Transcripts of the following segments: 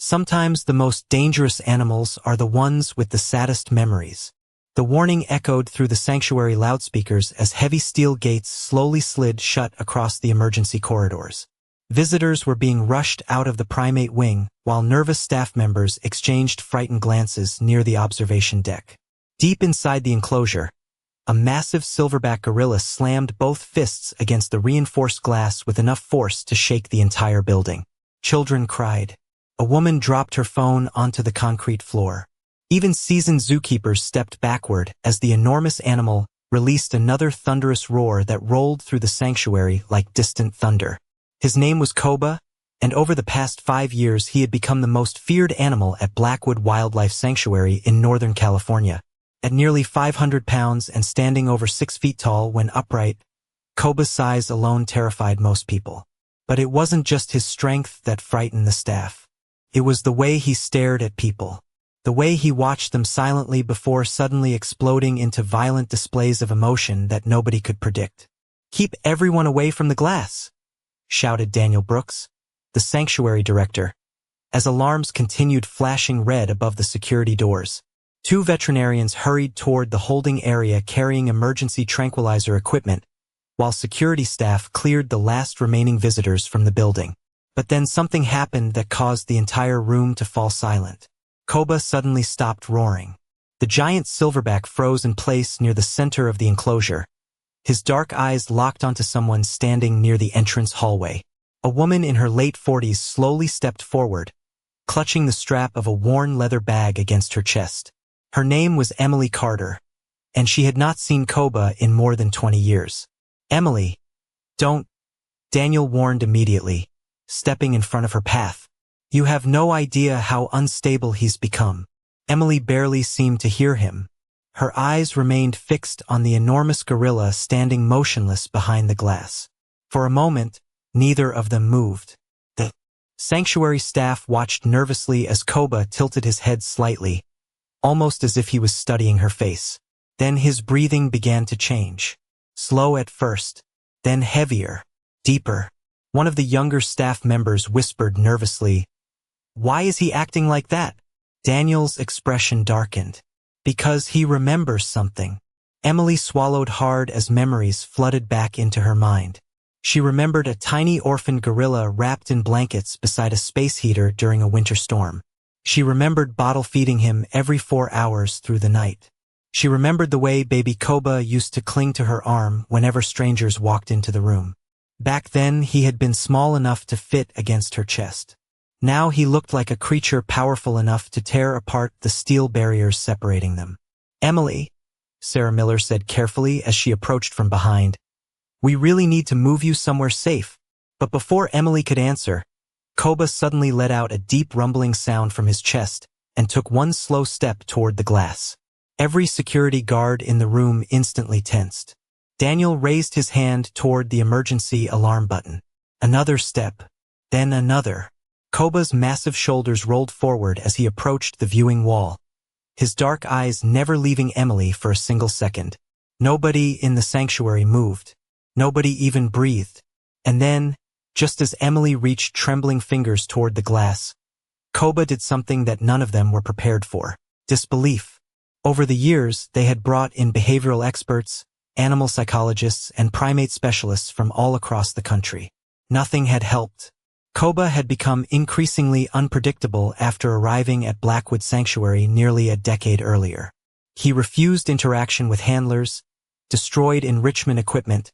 Sometimes the most dangerous animals are the ones with the saddest memories. The warning echoed through the sanctuary loudspeakers as heavy steel gates slowly slid shut across the emergency corridors. Visitors were being rushed out of the primate wing, while nervous staff members exchanged frightened glances near the observation deck. Deep inside the enclosure, a massive silverback gorilla slammed both fists against the reinforced glass with enough force to shake the entire building. Children cried. A woman dropped her phone onto the concrete floor. Even seasoned zookeepers stepped backward as the enormous animal released another thunderous roar that rolled through the sanctuary like distant thunder. His name was Koba, and over the past 5 years he had become the most feared animal at Blackwood Wildlife Sanctuary in Northern California. At nearly 500 pounds and standing over 6 feet tall when upright, Koba's size alone terrified most people. But it wasn't just his strength that frightened the staff. It was the way he stared at people. The way he watched them silently before suddenly exploding into violent displays of emotion that nobody could predict. "Keep everyone away from the glass," shouted Daniel Brooks, the sanctuary director, as alarms continued flashing red above the security doors. 2 veterinarians hurried toward the holding area carrying emergency tranquilizer equipment, while security staff cleared the last remaining visitors from the building. But then something happened that caused the entire room to fall silent. Koba suddenly stopped roaring. The giant silverback froze in place near the center of the enclosure. His dark eyes locked onto someone standing near the entrance hallway. A woman in her late 40s slowly stepped forward, clutching the strap of a worn leather bag against her chest. Her name was Emily Carter, and she had not seen Koba in more than 20 years. "Emily, don't," Daniel warned immediately, stepping in front of her path. "You have no idea how unstable he's become." Emily barely seemed to hear him. Her eyes remained fixed on the enormous gorilla standing motionless behind the glass. For a moment, neither of them moved. The sanctuary staff watched nervously as Koba tilted his head slightly, almost as if he was studying her face. Then his breathing began to change. Slow at first, then heavier, deeper. One of the younger staff members whispered nervously, "Why is he acting like that?" Daniel's expression darkened. "Because he remembers something." Emily swallowed hard as memories flooded back into her mind. She remembered a tiny orphan gorilla wrapped in blankets beside a space heater during a winter storm. She remembered bottle feeding him every 4 hours through the night. She remembered the way baby Koba used to cling to her arm whenever strangers walked into the room. Back then, he had been small enough to fit against her chest. Now he looked like a creature powerful enough to tear apart the steel barriers separating them. "Emily," Sarah Miller said carefully as she approached from behind, "we really need to move you somewhere safe." But before Emily could answer, Koba suddenly let out a deep rumbling sound from his chest and took one slow step toward the glass. Every security guard in the room instantly tensed. Daniel raised his hand toward the emergency alarm button. Another step, then another. Koba's massive shoulders rolled forward as he approached the viewing wall, his dark eyes never leaving Emily for a single second. Nobody in the sanctuary moved. Nobody even breathed. And then, just as Emily reached trembling fingers toward the glass, Koba did something that none of them were prepared for: disbelief. Over the years, they had brought in behavioral experts, animal psychologists, and primate specialists from all across the country. Nothing had helped. Koba had become increasingly unpredictable after arriving at Blackwood Sanctuary nearly a decade earlier. He refused interaction with handlers, destroyed enrichment equipment,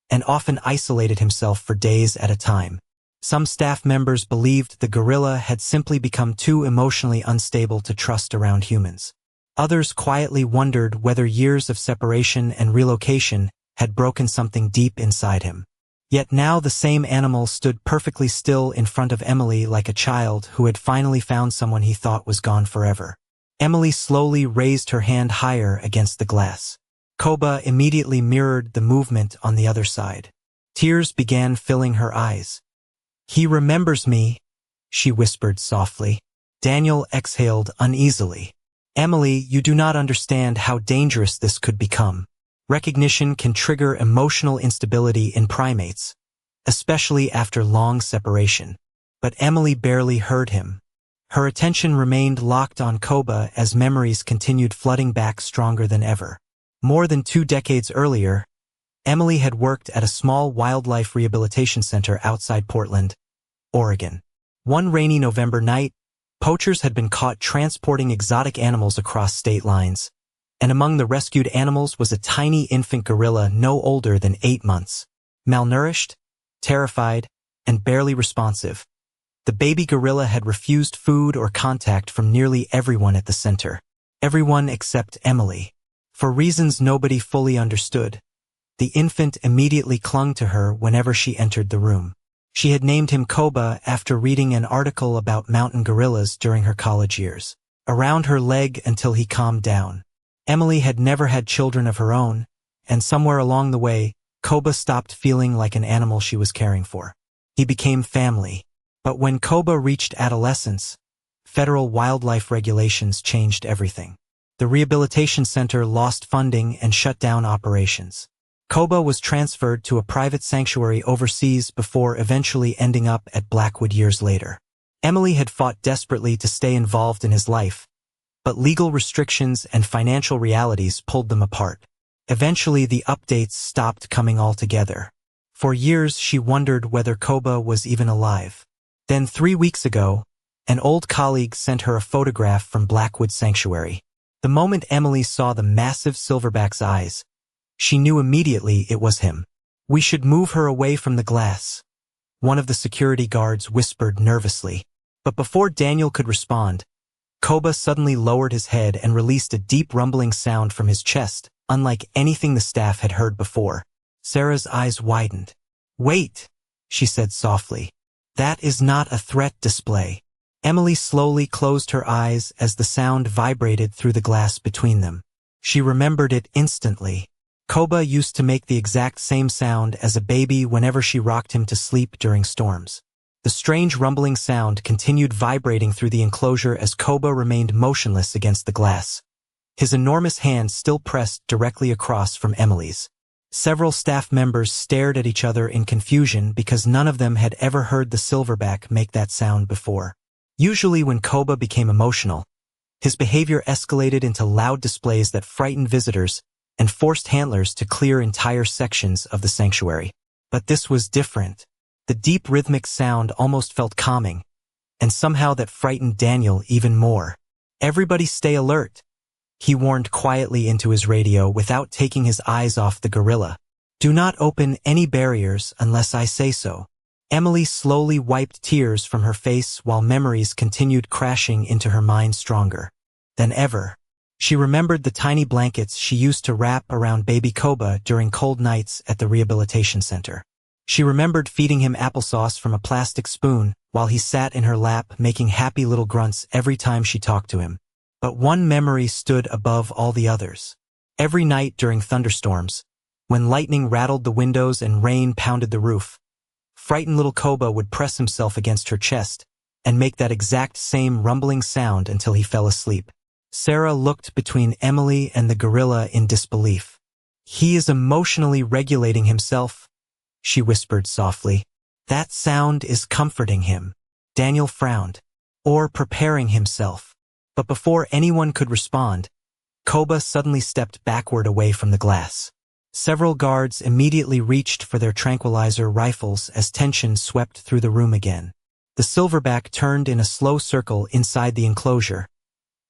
and often isolated himself for days at a time. Some staff members believed the gorilla had simply become too emotionally unstable to trust around humans. Others quietly wondered whether years of separation and relocation had broken something deep inside him. Yet now the same animal stood perfectly still in front of Emily like a child who had finally found someone he thought was gone forever. Emily slowly raised her hand higher against the glass. Koba immediately mirrored the movement on the other side. Tears began filling her eyes. "He remembers me," she whispered softly. Daniel exhaled uneasily. "Emily, you do not understand how dangerous this could become. Recognition can trigger emotional instability in primates, especially after long separation." But Emily barely heard him. Her attention remained locked on Koba as memories continued flooding back stronger than ever. More than 2 decades earlier, Emily had worked at a small wildlife rehabilitation center outside Portland, Oregon. One rainy November night, poachers had been caught transporting exotic animals across state lines, and among the rescued animals was a tiny infant gorilla no older than 8 months. Malnourished, terrified, and barely responsive, the baby gorilla had refused food or contact from nearly everyone at the center. Everyone except Emily. For reasons nobody fully understood, the infant immediately clung to her whenever she entered the room. She had named him Koba after reading an article about mountain gorillas during her college years. Around her leg until he calmed down. Emily had never had children of her own, and somewhere along the way, Koba stopped feeling like an animal she was caring for. He became family. But when Koba reached adolescence, federal wildlife regulations changed everything. The rehabilitation center lost funding and shut down operations. Koba was transferred to a private sanctuary overseas before eventually ending up at Blackwood years later. Emily had fought desperately to stay involved in his life, but legal restrictions and financial realities pulled them apart. Eventually, the updates stopped coming altogether. For years, she wondered whether Koba was even alive. Then 3 weeks ago, an old colleague sent her a photograph from Blackwood Sanctuary. The moment Emily saw the massive silverback's eyes, she knew immediately it was him. "We should move her away from the glass," one of the security guards whispered nervously. But before Daniel could respond, Koba suddenly lowered his head and released a deep rumbling sound from his chest, unlike anything the staff had heard before. Sarah's eyes widened. "Wait," she said softly. "That is not a threat display." Emily slowly closed her eyes as the sound vibrated through the glass between them. She remembered it instantly. Koba used to make the exact same sound as a baby whenever she rocked him to sleep during storms. The strange rumbling sound continued vibrating through the enclosure as Koba remained motionless against the glass, his enormous hand still pressed directly across from Emily's. Several staff members stared at each other in confusion because none of them had ever heard the silverback make that sound before. Usually when Koba became emotional, his behavior escalated into loud displays that frightened visitors and forced handlers to clear entire sections of the sanctuary. But this was different. The deep rhythmic sound almost felt calming, and somehow that frightened Daniel even more. "Everybody stay alert," he warned quietly into his radio without taking his eyes off the gorilla. "Do not open any barriers unless I say so." Emily slowly wiped tears from her face while memories continued crashing into her mind stronger than ever. She remembered the tiny blankets she used to wrap around baby Koba during cold nights at the rehabilitation center. She remembered feeding him applesauce from a plastic spoon while he sat in her lap making happy little grunts every time she talked to him. But one memory stood above all the others. Every night during thunderstorms, when lightning rattled the windows and rain pounded the roof, frightened little Koba would press himself against her chest and make that exact same rumbling sound until he fell asleep. Sarah looked between Emily and the gorilla in disbelief. "He is emotionally regulating himself," she whispered softly. "That sound is comforting him." Daniel frowned. "Or preparing himself." But before anyone could respond, Koba suddenly stepped backward away from the glass. Several guards immediately reached for their tranquilizer rifles as tension swept through the room again. The silverback turned in a slow circle inside the enclosure,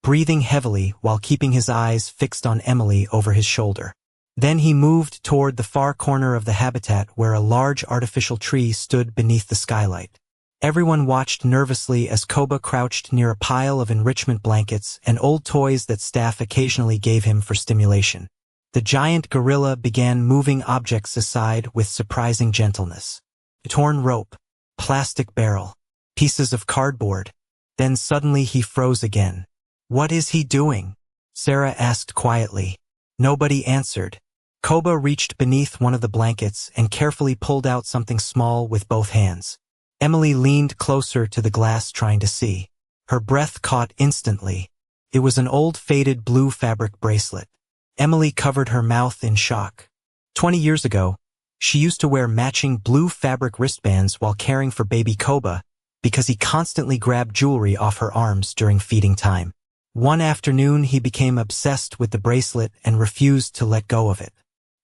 breathing heavily while keeping his eyes fixed on Emily over his shoulder. Then he moved toward the far corner of the habitat where a large artificial tree stood beneath the skylight. Everyone watched nervously as Koba crouched near a pile of enrichment blankets and old toys that staff occasionally gave him for stimulation. The giant gorilla began moving objects aside with surprising gentleness. A torn rope, plastic barrel, pieces of cardboard. Then suddenly he froze again. "What is he doing?" Sarah asked quietly. Nobody answered. Koba reached beneath one of the blankets and carefully pulled out something small with both hands. Emily leaned closer to the glass trying to see. Her breath caught instantly. It was an old faded blue fabric bracelet. Emily covered her mouth in shock. 20 years ago, she used to wear matching blue fabric wristbands while caring for baby Koba, because he constantly grabbed jewelry off her arms during feeding time. One afternoon, he became obsessed with the bracelet and refused to let go of it.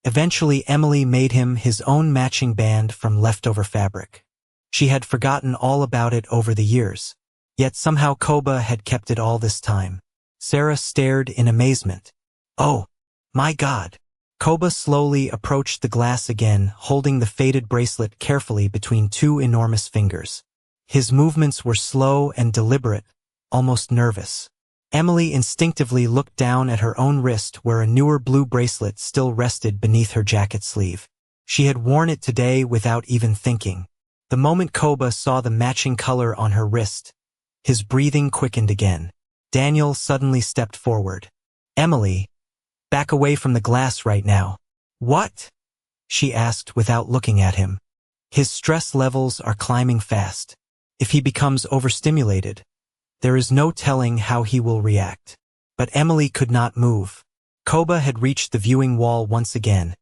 Eventually, Emily made him his own matching band from leftover fabric. She had forgotten all about it over the years, yet somehow Koba had kept it all this time. Sarah stared in amazement. "Oh, my God." Koba slowly approached the glass again, holding the faded bracelet carefully between two enormous fingers. His movements were slow and deliberate, almost nervous. Emily instinctively looked down at her own wrist where a newer blue bracelet still rested beneath her jacket sleeve. She had worn it today without even thinking. The moment Koba saw the matching color on her wrist, his breathing quickened again. Daniel suddenly stepped forward. "Emily, back away from the glass right now." "What?" she asked without looking at him. "His stress levels are climbing fast. If he becomes overstimulated, there is no telling how he will react." But Emily could not move. Koba had reached the viewing wall once again,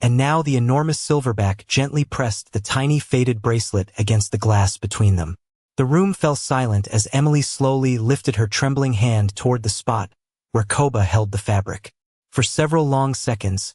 and now the enormous silverback gently pressed the tiny faded bracelet against the glass between them. The room fell silent as Emily slowly lifted her trembling hand toward the spot where Koba held the fabric. For several long seconds,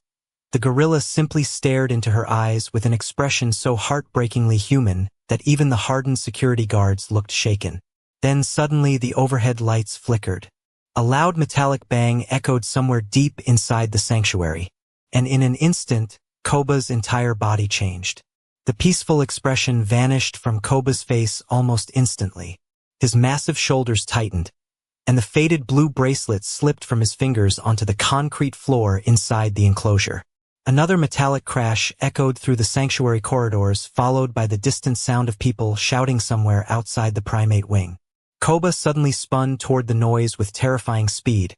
the gorilla simply stared into her eyes with an expression so heartbreakingly human that even the hardened security guards looked shaken. Then suddenly the overhead lights flickered. A loud metallic bang echoed somewhere deep inside the sanctuary, and in an instant, Koba's entire body changed. The peaceful expression vanished from Koba's face almost instantly. His massive shoulders tightened, and the faded blue bracelet slipped from his fingers onto the concrete floor inside the enclosure. Another metallic crash echoed through the sanctuary corridors, followed by the distant sound of people shouting somewhere outside the primate wing. Koba suddenly spun toward the noise with terrifying speed,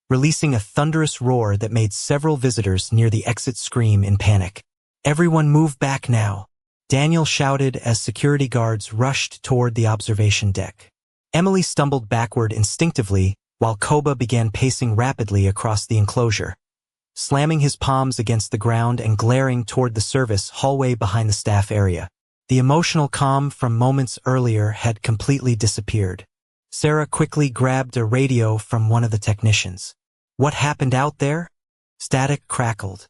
releasing a thunderous roar that made several visitors near the exit scream in panic. "Everyone move back now," Daniel shouted as security guards rushed toward the observation deck. Emily stumbled backward instinctively while Koba began pacing rapidly across the enclosure, slamming his palms against the ground and glaring toward the service hallway behind the staff area. The emotional calm from moments earlier had completely disappeared. Sarah quickly grabbed a radio from one of the technicians. "What happened out there?" Static crackled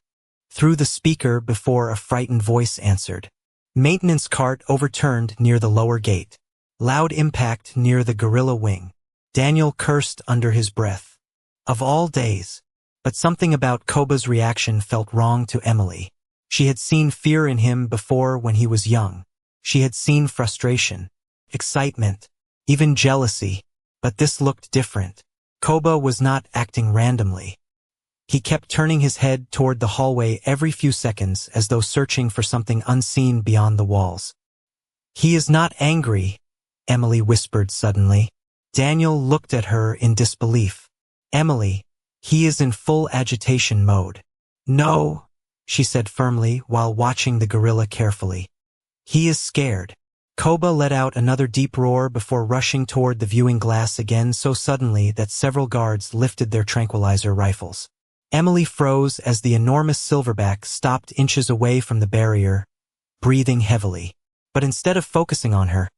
through the speaker before a frightened voice answered. "Maintenance cart overturned near the lower gate. Loud impact near the gorilla wing." Daniel cursed under his breath. Of all days. But something about Koba's reaction felt wrong to Emily. She had seen fear in him before when he was young. She had seen frustration, excitement, even jealousy, but this looked different. Koba was not acting randomly. He kept turning his head toward the hallway every few seconds as though searching for something unseen beyond the walls. "He is not angry," Emily whispered suddenly. Daniel looked at her in disbelief. "Emily, he is in full agitation mode." "No," she said firmly while watching the gorilla carefully. "He is scared." Koba let out another deep roar before rushing toward the viewing glass again so suddenly that several guards lifted their tranquilizer rifles. Emily froze as the enormous silverback stopped inches away from the barrier, breathing heavily. But instead of focusing on her,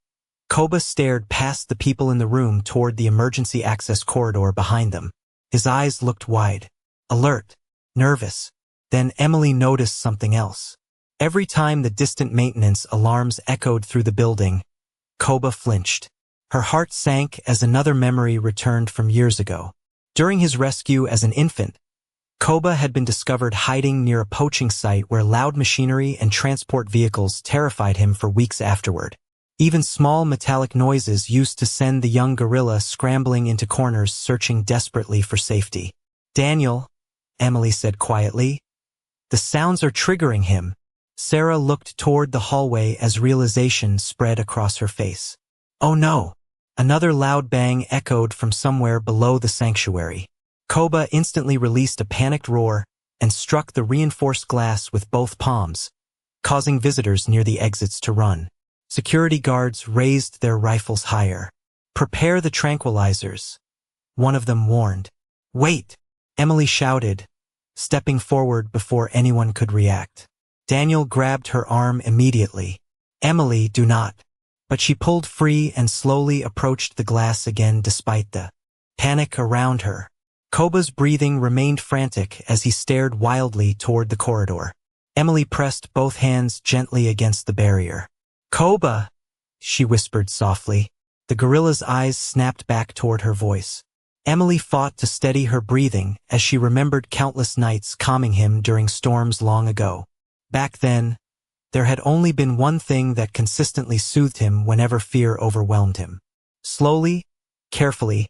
Koba stared past the people in the room toward the emergency access corridor behind them. His eyes looked wide, alert, nervous. Then Emily noticed something else. Every time the distant maintenance alarms echoed through the building, Koba flinched. Her heart sank as another memory returned from years ago. During his rescue as an infant, Koba had been discovered hiding near a poaching site where loud machinery and transport vehicles terrified him for weeks afterward. Even small metallic noises used to send the young gorilla scrambling into corners searching desperately for safety. "Daniel," Emily said quietly, "the sounds are triggering him." Sarah looked toward the hallway as realization spread across her face. "Oh no!" Another loud bang echoed from somewhere below the sanctuary. Koba instantly released a panicked roar and struck the reinforced glass with both palms, causing visitors near the exits to run. Security guards raised their rifles higher. "Prepare the tranquilizers," one of them warned. "Wait!" Emily shouted, stepping forward before anyone could react. Daniel grabbed her arm immediately. "Emily, do not." But she pulled free and slowly approached the glass again despite the panic around her. Koba's breathing remained frantic as he stared wildly toward the corridor. Emily pressed both hands gently against the barrier. "Koba!" she whispered softly. The gorilla's eyes snapped back toward her voice. Emily fought to steady her breathing as she remembered countless nights calming him during storms long ago. Back then, there had only been one thing that consistently soothed him whenever fear overwhelmed him. Slowly, carefully,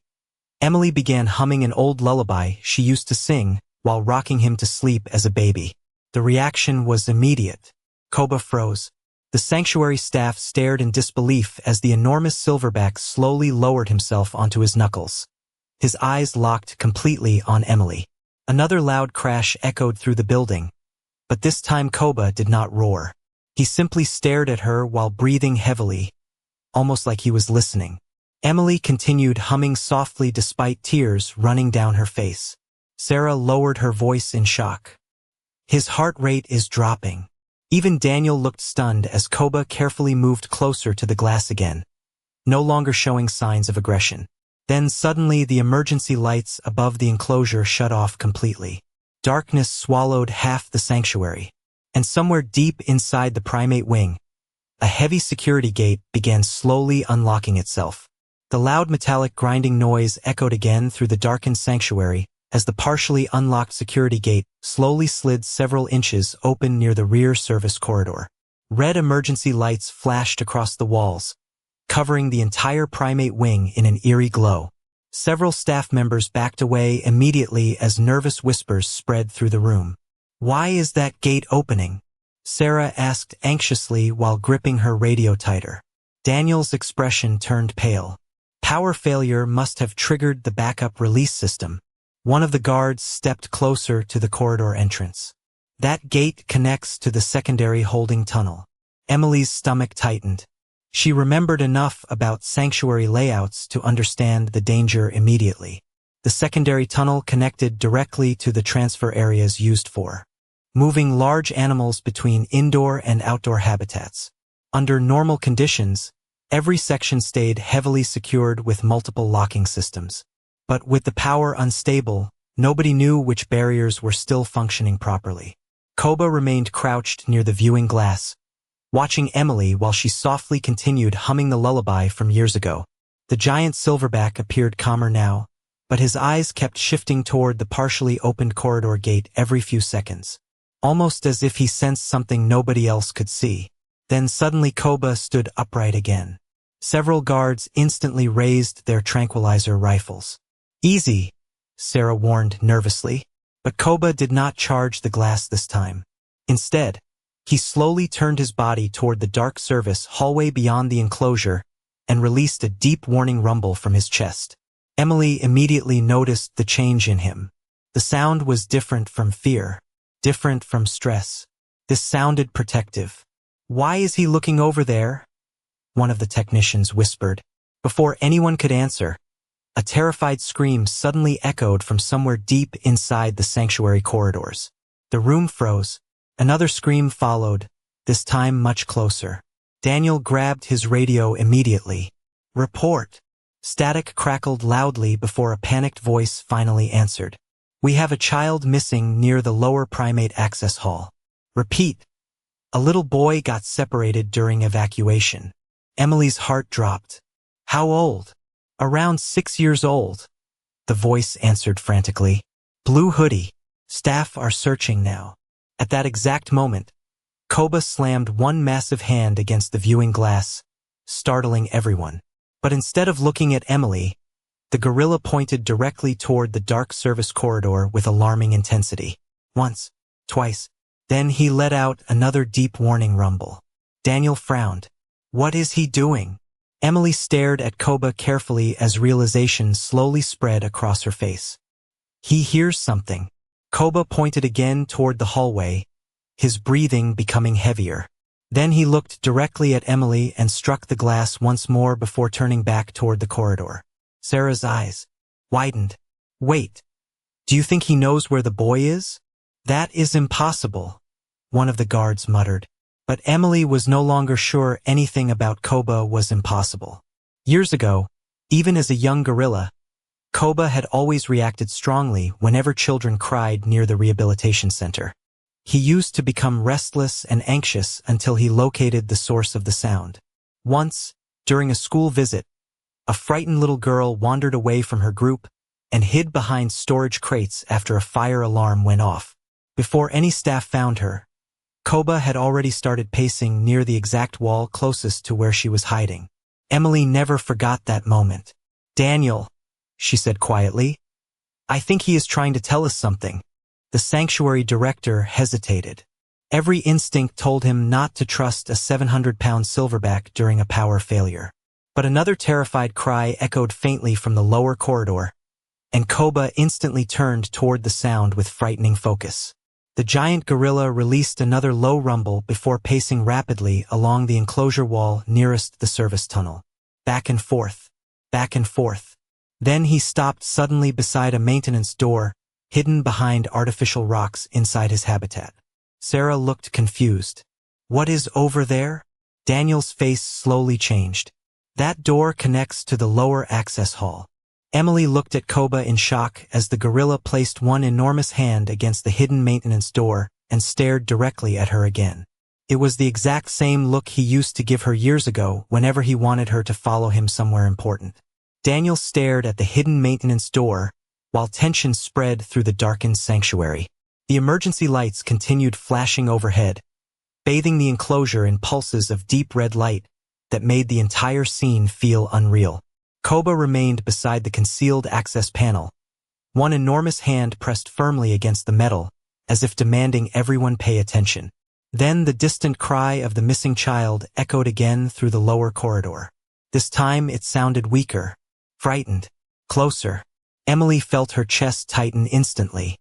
Emily began humming an old lullaby she used to sing while rocking him to sleep as a baby. The reaction was immediate. Koba froze. The sanctuary staff stared in disbelief as the enormous silverback slowly lowered himself onto his knuckles. His eyes locked completely on Emily. Another loud crash echoed through the building, but this time Koba did not roar. He simply stared at her while breathing heavily, almost like he was listening. Emily continued humming softly despite tears running down her face. Sarah lowered her voice in shock. "His heart rate is dropping." Even Daniel looked stunned as Koba carefully moved closer to the glass again, no longer showing signs of aggression. Then suddenly the emergency lights above the enclosure shut off completely. Darkness swallowed half the sanctuary, and somewhere deep inside the primate wing, a heavy security gate began slowly unlocking itself. The loud metallic grinding noise echoed again through the darkened sanctuary as the partially unlocked security gate slowly slid several inches open near the rear service corridor. Red emergency lights flashed across the walls, covering the entire primate wing in an eerie glow. Several staff members backed away immediately as nervous whispers spread through the room. "Why is that gate opening?" Sarah asked anxiously while gripping her radio tighter. Daniel's expression turned pale. Power failure must have triggered the backup release system. One of the guards stepped closer to the corridor entrance. "That gate connects to the secondary holding tunnel." Emily's stomach tightened. She remembered enough about sanctuary layouts to understand the danger immediately. The secondary tunnel connected directly to the transfer areas used for moving large animals between indoor and outdoor habitats. Under normal conditions, every section stayed heavily secured with multiple locking systems. But with the power unstable, nobody knew which barriers were still functioning properly. Koba remained crouched near the viewing glass, watching Emily while she softly continued humming the lullaby from years ago. The giant silverback appeared calmer now, but his eyes kept shifting toward the partially opened corridor gate every few seconds, almost as if he sensed something nobody else could see. Then suddenly Koba stood upright again. Several guards instantly raised their tranquilizer rifles. "Easy," Sarah warned nervously, but Koba did not charge the glass this time. Instead, he slowly turned his body toward the dark service hallway beyond the enclosure and released a deep warning rumble from his chest. Emily immediately noticed the change in him. The sound was different from fear, different from stress. This sounded protective. "Why is he looking over there?" one of the technicians whispered. Before anyone could answer, a terrified scream suddenly echoed from somewhere deep inside the sanctuary corridors. The room froze. Another scream followed, this time much closer. Daniel grabbed his radio immediately. "Report." Static crackled loudly before a panicked voice finally answered. "We have a child missing near the lower primate access hall." "Repeat." "A little boy got separated during evacuation." Emily's heart dropped. "How old?" "Around 6 years old," the voice answered frantically. "Blue hoodie. Staff are searching now." At that exact moment, Koba slammed one massive hand against the viewing glass, startling everyone. But instead of looking at Emily, the gorilla pointed directly toward the dark service corridor with alarming intensity. Once, twice. Then he let out another deep warning rumble. Daniel frowned. "What is he doing?" Emily stared at Koba carefully as realization slowly spread across her face. "He hears something." Koba pointed again toward the hallway, his breathing becoming heavier. Then he looked directly at Emily and struck the glass once more before turning back toward the corridor. Sarah's eyes widened. "Wait, do you think he knows where the boy is?" "That is impossible," one of the guards muttered. But Emily was no longer sure anything about Koba was impossible. Years ago, even as a young gorilla, Koba had always reacted strongly whenever children cried near the rehabilitation center. He used to become restless and anxious until he located the source of the sound. Once, during a school visit, a frightened little girl wandered away from her group and hid behind storage crates after a fire alarm went off. Before any staff found her, Koba had already started pacing near the exact wall closest to where she was hiding. Emily never forgot that moment. "Daniel," she said quietly, "I think he is trying to tell us something." The sanctuary director hesitated. Every instinct told him not to trust a 700-pound silverback during a power failure. But another terrified cry echoed faintly from the lower corridor, and Koba instantly turned toward the sound with frightening focus. The giant gorilla released another low rumble before pacing rapidly along the enclosure wall nearest the service tunnel. Back and forth, back and forth. Then he stopped suddenly beside a maintenance door, hidden behind artificial rocks inside his habitat. Sarah looked confused. "What is over there?" Daniel's face slowly changed. "That door connects to the lower access hall." Emily looked at Koba in shock as the gorilla placed one enormous hand against the hidden maintenance door and stared directly at her again. It was the exact same look he used to give her years ago whenever he wanted her to follow him somewhere important. Daniel stared at the hidden maintenance door while tension spread through the darkened sanctuary. The emergency lights continued flashing overhead, bathing the enclosure in pulses of deep red light that made the entire scene feel unreal. Koba remained beside the concealed access panel, one enormous hand pressed firmly against the metal, as if demanding everyone pay attention. Then the distant cry of the missing child echoed again through the lower corridor. This time it sounded weaker, frightened, closer. Emily felt her chest tighten instantly.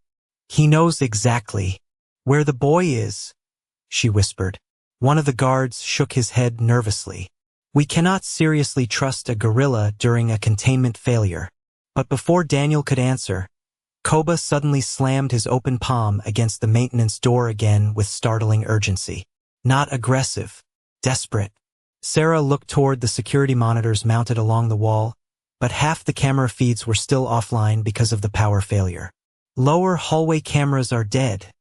"He knows exactly where the boy is," she whispered. One of the guards shook his head nervously. "We cannot seriously trust a gorilla during a containment failure." But before Daniel could answer, Koba suddenly slammed his open palm against the maintenance door again with startling urgency. Not aggressive, desperate. Sarah looked toward the security monitors mounted along the wall, but half the camera feeds were still offline because of the power failure. "Lower hallway cameras are dead,"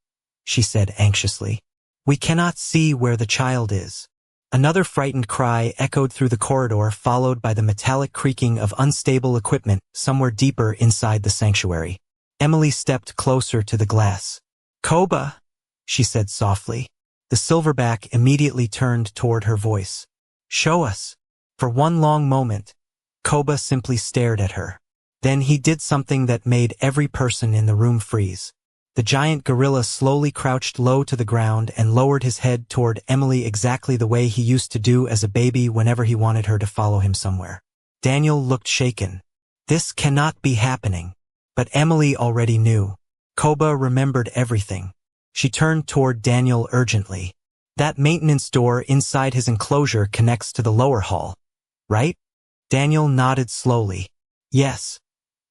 she said anxiously. "We cannot see where the child is." Another frightened cry echoed through the corridor, followed by the metallic creaking of unstable equipment somewhere deeper inside the sanctuary. Emily stepped closer to the glass. "Koba," she said softly. The silverback immediately turned toward her voice. "Show us." For one long moment, Koba simply stared at her. Then he did something that made every person in the room freeze. The giant gorilla slowly crouched low to the ground and lowered his head toward Emily exactly the way he used to do as a baby whenever he wanted her to follow him somewhere. Daniel looked shaken. This cannot be happening. But Emily already knew. Koba remembered everything. She turned toward Daniel urgently. "That maintenance door inside his enclosure connects to the lower hall, right?" Daniel nodded slowly. "Yes,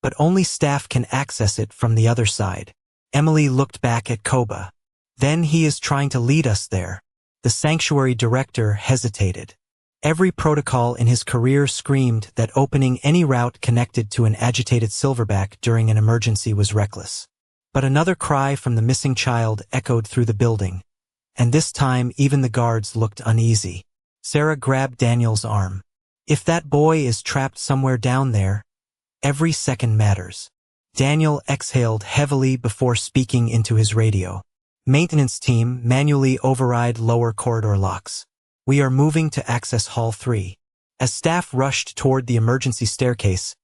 but only staff can access it from the other side." Emily looked back at Koba. "Then he is trying to lead us there." The sanctuary director hesitated. Every protocol in his career screamed that opening any route connected to an agitated silverback during an emergency was reckless. But another cry from the missing child echoed through the building, and this time even the guards looked uneasy. Sarah grabbed Daniel's arm. "If that boy is trapped somewhere down there, every second matters." Daniel exhaled heavily before speaking into his radio. "Maintenance team, manually override lower corridor locks. We are moving to access hall 3. As staff rushed toward the emergency staircase,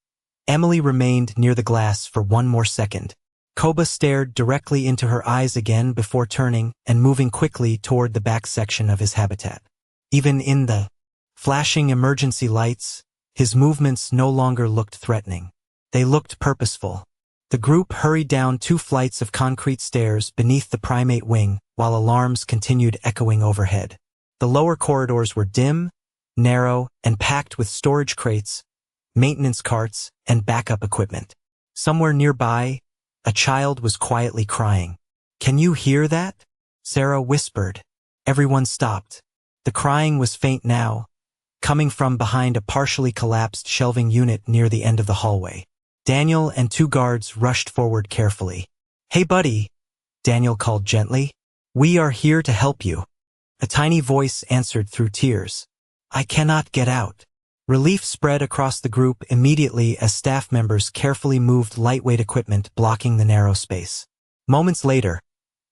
Emily remained near the glass for one more second. Koba stared directly into her eyes again before turning and moving quickly toward the back section of his habitat. Even in the flashing emergency lights, his movements no longer looked threatening. They looked purposeful. The group hurried down 2 flights of concrete stairs beneath the primate wing while alarms continued echoing overhead. The lower corridors were dim, narrow, and packed with storage crates, maintenance carts, and backup equipment. Somewhere nearby, a child was quietly crying. "Can you hear that?" Sarah whispered. everyone stopped. The crying was faint now, coming from behind a partially collapsed shelving unit near the end of the hallway. Daniel and two guards rushed forward carefully. "Hey buddy," Daniel called gently. "We are here to help you." A tiny voice answered through tears. "I cannot get out." Relief spread across the group immediately as staff members carefully moved lightweight equipment blocking the narrow space. Moments later,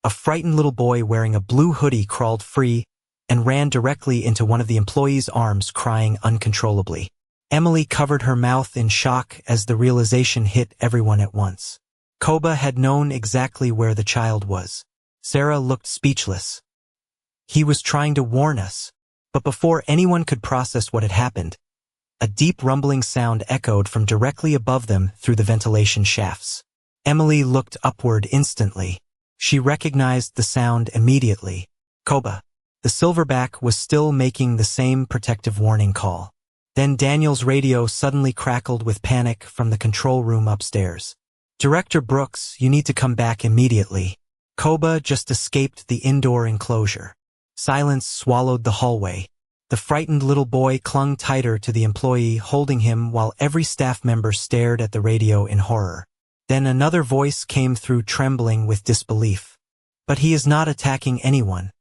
a frightened little boy wearing a blue hoodie crawled free and ran directly into one of the employees' arms, crying uncontrollably. Emily covered her mouth in shock as the realization hit everyone at once. Koba had known exactly where the child was. Sarah looked speechless. He was trying to warn us. But before anyone could process what had happened, a deep rumbling sound echoed from directly above them through the ventilation shafts. Emily looked upward instantly. She recognized the sound immediately. Koba. The silverback was still making the same protective warning call. Then Daniel's radio suddenly crackled with panic from the control room upstairs. "Director Brooks, you need to come back immediately." Koba just escaped the indoor enclosure. Silence swallowed the hallway. The frightened little boy clung tighter to the employee holding him while every staff member stared at the radio in horror. Then another voice came through, trembling with disbelief. "But he is not attacking anyone.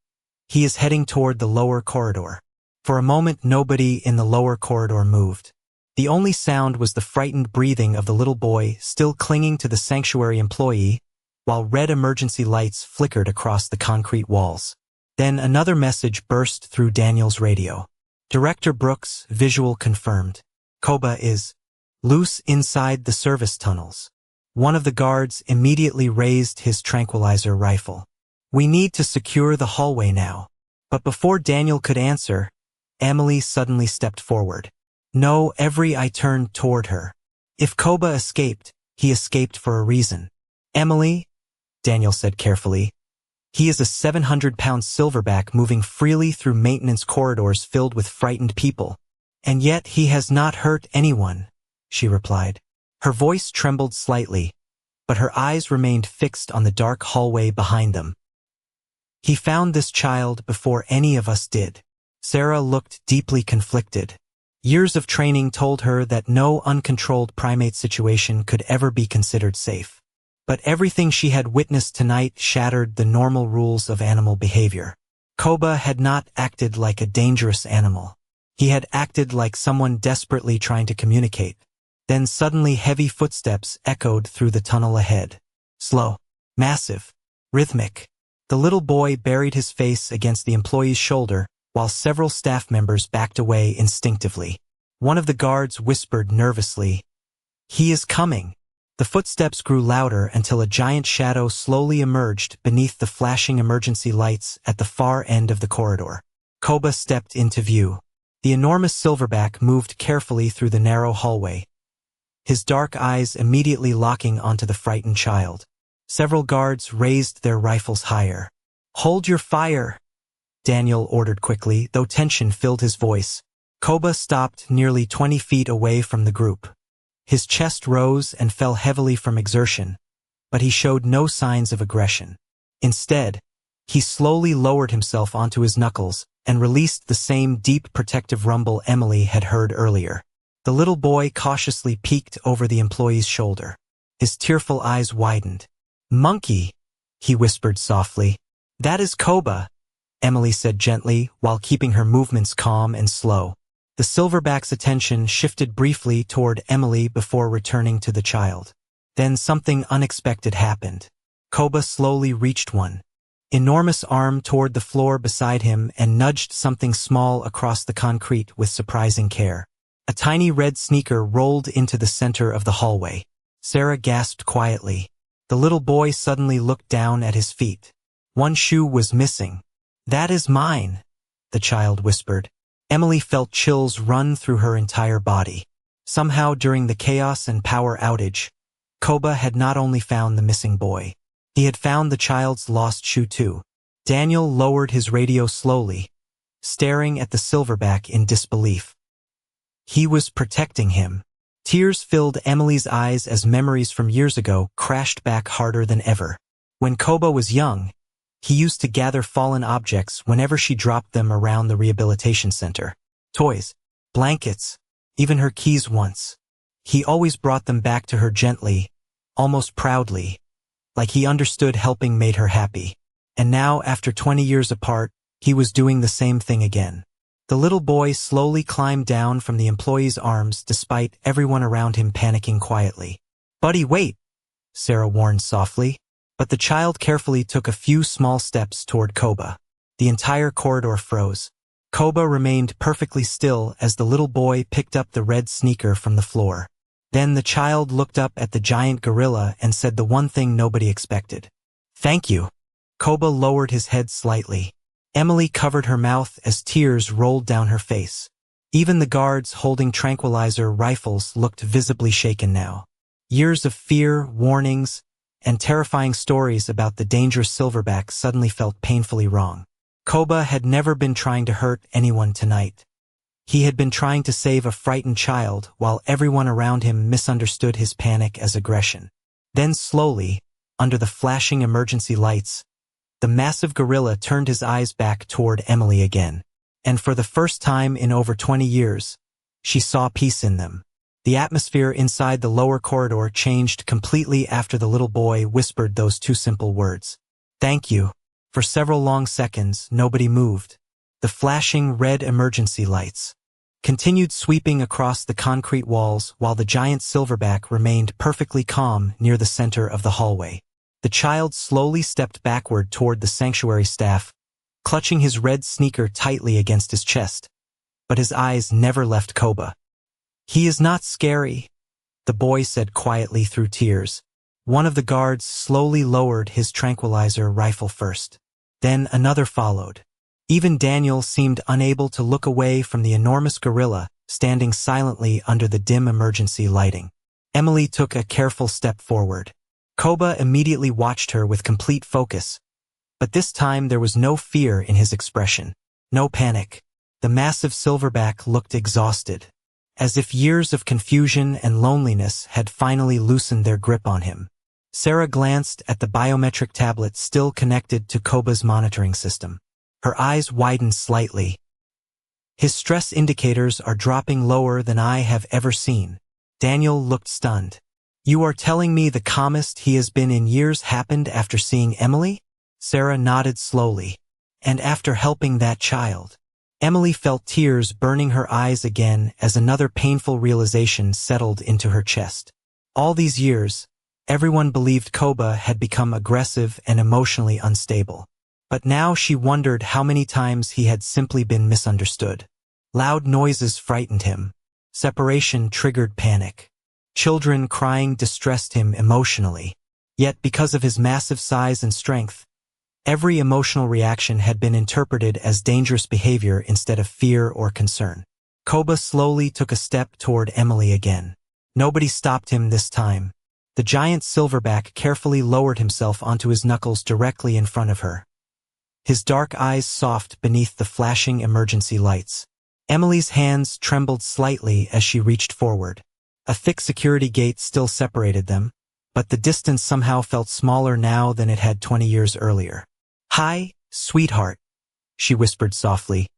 He is heading toward the lower corridor." For a moment nobody in the lower corridor moved. The only sound was the frightened breathing of the little boy still clinging to the sanctuary employee, while red emergency lights flickered across the concrete walls. Then another message burst through Daniel's radio. "Director Brooks, visual confirmed. Koba is loose inside the service tunnels." One of the guards immediately raised his tranquilizer rifle. "We need to secure the hallway now." But before Daniel could answer, Emily suddenly stepped forward. "No, I turned toward her. If Koba escaped, he escaped for a reason." "Emily," Daniel said carefully, "he is a 700-pound silverback moving freely through maintenance corridors filled with frightened people. And yet he has not hurt anyone," she replied. Her voice trembled slightly, but her eyes remained fixed on the dark hallway behind them. "He found this child before any of us did." Sarah looked deeply conflicted. Years of training told her that no uncontrolled primate situation could ever be considered safe. But everything she had witnessed tonight shattered the normal rules of animal behavior. Koba had not acted like a dangerous animal. He had acted like someone desperately trying to communicate. Then suddenly heavy footsteps echoed through the tunnel ahead. Slow, massive, rhythmic. The little boy buried his face against the employee's shoulder, while several staff members backed away instinctively. One of the guards whispered nervously, "He is coming." The footsteps grew louder until a giant shadow slowly emerged beneath the flashing emergency lights at the far end of the corridor. Koba stepped into view. The enormous silverback moved carefully through the narrow hallway, his dark eyes immediately locking onto the frightened child. Several guards raised their rifles higher. "Hold your fire," Daniel ordered quickly, though tension filled his voice. Koba stopped nearly 20 feet away from the group. His chest rose and fell heavily from exertion, but he showed no signs of aggression. Instead, he slowly lowered himself onto his knuckles and released the same deep protective rumble Emily had heard earlier. The little boy cautiously peeked over the employee's shoulder. His tearful eyes widened. "Monkey," he whispered softly. "That is Koba," Emily said gently while keeping her movements calm and slow. The silverback's attention shifted briefly toward Emily before returning to the child. Then something unexpected happened. Koba slowly reached one enormous arm toward the floor beside him and nudged something small across the concrete with surprising care. A tiny red sneaker rolled into the center of the hallway. Sarah gasped quietly. The little boy suddenly looked down at his feet. One shoe was missing. "That is mine," the child whispered. Emily felt chills run through her entire body. Somehow during the chaos and power outage, Koba had not only found the missing boy, he had found the child's lost shoe too. Daniel lowered his radio slowly, staring at the silverback in disbelief. He was protecting him. Tears filled Emily's eyes as memories from years ago crashed back harder than ever. When Koba was young, He used to gather fallen objects whenever she dropped them around the rehabilitation center. Toys, blankets, even her keys once. He always brought them back to her gently, almost proudly, like he understood helping made her happy. And now, after 20 years apart, he was doing the same thing again. The little boy slowly climbed down from the employee's arms despite everyone around him panicking quietly. "Buddy, wait," Sarah warned softly. But the child carefully took a few small steps toward Koba. The entire corridor froze. Koba remained perfectly still as the little boy picked up the red sneaker from the floor. Then the child looked up at the giant gorilla and said the one thing nobody expected. "Thank you." Koba lowered his head slightly. Emily covered her mouth as tears rolled down her face. Even the guards holding tranquilizer rifles looked visibly shaken now. Years of fear, warnings, and terrifying stories about the dangerous silverback suddenly felt painfully wrong. Koba had never been trying to hurt anyone tonight. He had been trying to save a frightened child while everyone around him misunderstood his panic as aggression. Then slowly, under the flashing emergency lights, the massive gorilla turned his eyes back toward Emily again. And for the first time in over 20 years, she saw peace in them. The atmosphere inside the lower corridor changed completely after the little boy whispered those two simple words. "Thank you." For several long seconds, nobody moved. The flashing red emergency lights continued sweeping across the concrete walls while the giant silverback remained perfectly calm near the center of the hallway. The child slowly stepped backward toward the sanctuary staff, clutching his red sneaker tightly against his chest. But his eyes never left Koba. "He is not scary," the boy said quietly through tears. One of the guards slowly lowered his tranquilizer rifle first. Then another followed. Even Daniel seemed unable to look away from the enormous gorilla standing silently under the dim emergency lighting. Emily took a careful step forward. Koba immediately watched her with complete focus. But this time there was no fear in his expression. No panic. The massive silverback looked exhausted, as if years of confusion and loneliness had finally loosened their grip on him. Sarah glanced at the biometric tablet still connected to Koba's monitoring system. Her eyes widened slightly. "His stress indicators are dropping lower than I have ever seen." Daniel looked stunned. "You are telling me the calmest he has been in years happened after seeing Emily?" Sarah nodded slowly. "And after helping that child." Emily felt tears burning her eyes again as another painful realization settled into her chest. All these years, everyone believed Koba had become aggressive and emotionally unstable. But now she wondered how many times he had simply been misunderstood. Loud noises frightened him. Separation triggered panic. Children crying distressed him emotionally. Yet because of his massive size and strength, every emotional reaction had been interpreted as dangerous behavior instead of fear or concern. Koba slowly took a step toward Emily again. Nobody stopped him this time. The giant silverback carefully lowered himself onto his knuckles directly in front of her. His dark eyes soft beneath the flashing emergency lights. Emily's hands trembled slightly as she reached forward. A thick security gate still separated them, but the distance somehow felt smaller now than it had 20 years earlier. "Hi, sweetheart," she whispered softly,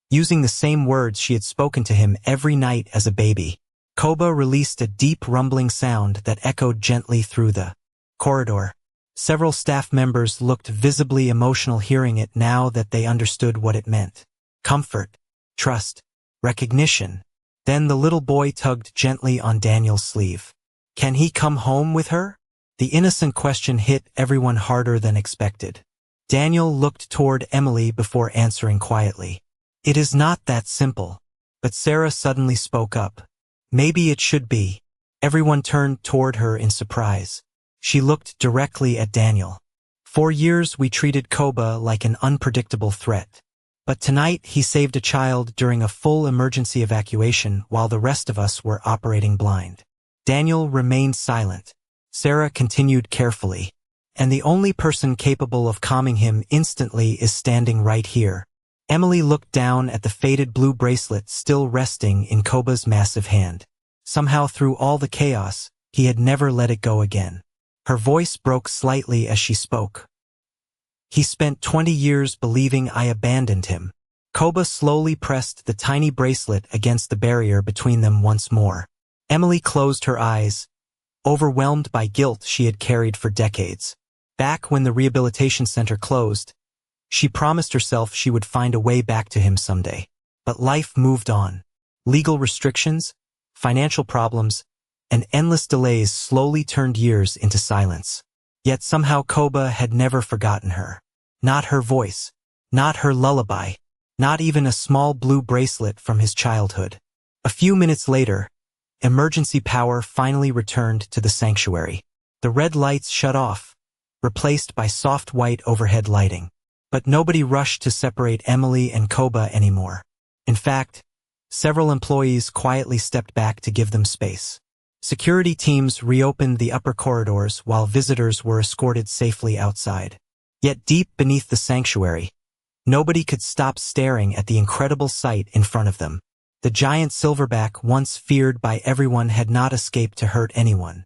using the same words she had spoken to him every night as a baby. Koba released a deep rumbling sound that echoed gently through the corridor. Several staff members looked visibly emotional hearing it now that they understood what it meant. Comfort, trust, recognition. Then the little boy tugged gently on Daniel's sleeve. "Can he come home with her?" The innocent question hit everyone harder than expected. Daniel looked toward Emily before answering quietly. "It is not that simple." But Sarah suddenly spoke up. "Maybe it should be." Everyone turned toward her in surprise. She looked directly at Daniel. "For years we treated Koba like an unpredictable threat. But tonight he saved a child during a full emergency evacuation while the rest of us were operating blind." Daniel remained silent. Sarah continued carefully. "And the only person capable of calming him instantly is standing right here." Emily looked down at the faded blue bracelet still resting in Koba's massive hand. Somehow through all the chaos, he had never let it go again. Her voice broke slightly as she spoke. He spent 20 years believing I abandoned him. Koba slowly pressed the tiny bracelet against the barrier between them once more. Emily closed her eyes, overwhelmed by guilt she had carried for decades. Back when the rehabilitation center closed, she promised herself she would find a way back to him someday. But life moved on. Legal restrictions, financial problems, and endless delays slowly turned years into silence. Yet somehow Koba had never forgotten her. Not her voice, not her lullaby, not even a small blue bracelet from his childhood. A few minutes later, emergency power finally returned to the sanctuary. The red lights shut off, replaced by soft white overhead lighting. But nobody rushed to separate Emily and Koba anymore. In fact, several employees quietly stepped back to give them space. Security teams reopened the upper corridors while visitors were escorted safely outside. Yet deep beneath the sanctuary, nobody could stop staring at the incredible sight in front of them. The giant silverback, once feared by everyone, had not escaped to hurt anyone.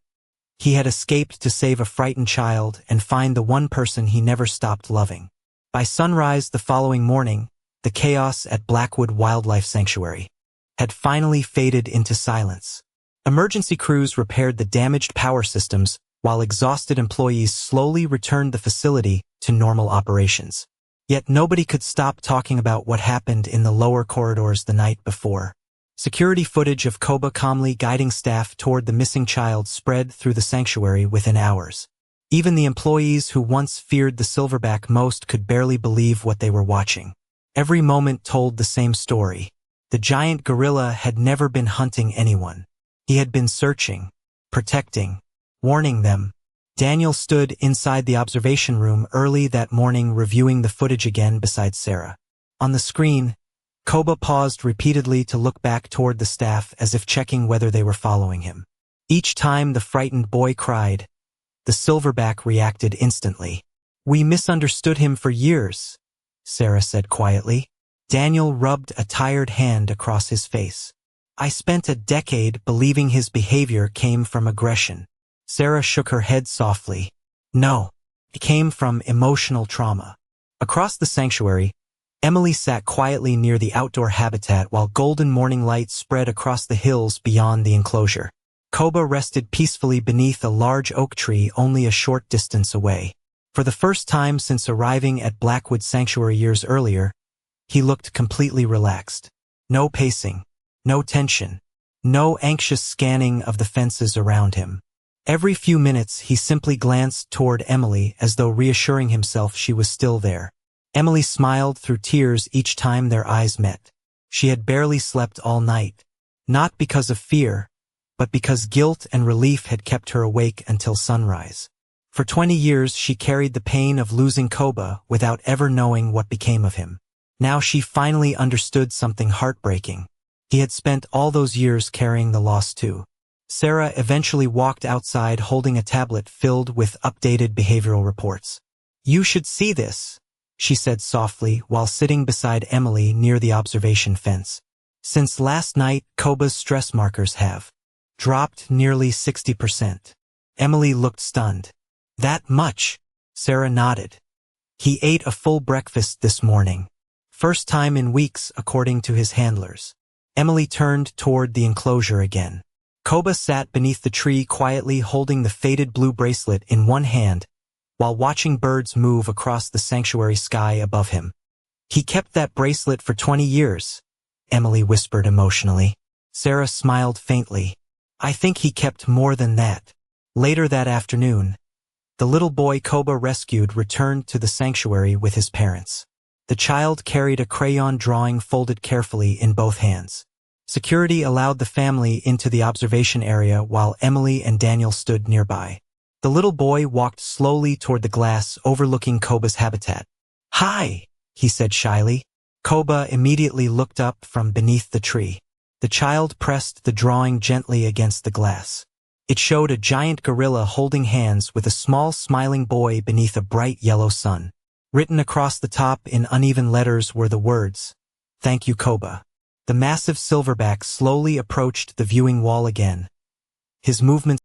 He had escaped to save a frightened child and find the one person he never stopped loving. By sunrise the following morning, the chaos at Blackwood Wildlife Sanctuary had finally faded into silence. Emergency crews repaired the damaged power systems, while exhausted employees slowly returned the facility to normal operations. Yet nobody could stop talking about what happened in the lower corridors the night before. Security footage of Koba calmly guiding staff toward the missing child spread through the sanctuary within hours. Even the employees who once feared the silverback most could barely believe what they were watching. Every moment told the same story. The giant gorilla had never been hunting anyone. He had been searching, protecting, warning them. Daniel stood inside the observation room early that morning reviewing the footage again beside Sarah. On the screen, Koba paused repeatedly to look back toward the staff as if checking whether they were following him. Each time the frightened boy cried, the silverback reacted instantly. "We misunderstood him for years," Sarah said quietly. Daniel rubbed a tired hand across his face. "I spent a decade believing his behavior came from aggression." Sarah shook her head softly. "No, it came from emotional trauma." Across the sanctuary, Emily sat quietly near the outdoor habitat while golden morning light spread across the hills beyond the enclosure. Koba rested peacefully beneath a large oak tree only a short distance away. For the first time since arriving at Blackwood Sanctuary years earlier, he looked completely relaxed. No pacing, no tension, no anxious scanning of the fences around him. Every few minutes he simply glanced toward Emily as though reassuring himself she was still there. Emily smiled through tears each time their eyes met. She had barely slept all night, not because of fear, but because guilt and relief had kept her awake until sunrise. For 20 years she carried the pain of losing Koba without ever knowing what became of him. Now she finally understood something heartbreaking. He had spent all those years carrying the loss too. Sarah eventually walked outside holding a tablet filled with updated behavioral reports. "You should see this," she said softly while sitting beside Emily near the observation fence. "Since last night, Koba's stress markers have dropped nearly 60%. Emily looked stunned. "That much?" Sarah nodded. "He ate a full breakfast this morning. First time in weeks, according to his handlers." Emily turned toward the enclosure again. Koba sat beneath the tree quietly holding the faded blue bracelet in one hand while watching birds move across the sanctuary sky above him. "He kept that bracelet for 20 years, Emily whispered emotionally. Sarah smiled faintly. "I think he kept more than that." Later that afternoon, the little boy Koba rescued returned to the sanctuary with his parents. The child carried a crayon drawing folded carefully in both hands. Security allowed the family into the observation area while Emily and Daniel stood nearby. The little boy walked slowly toward the glass overlooking Koba's habitat. "Hi," he said shyly. Koba immediately looked up from beneath the tree. The child pressed the drawing gently against the glass. It showed a giant gorilla holding hands with a small smiling boy beneath a bright yellow sun. Written across the top in uneven letters were the words, "Thank you, Koba." The massive silverback slowly approached the viewing wall again, his movements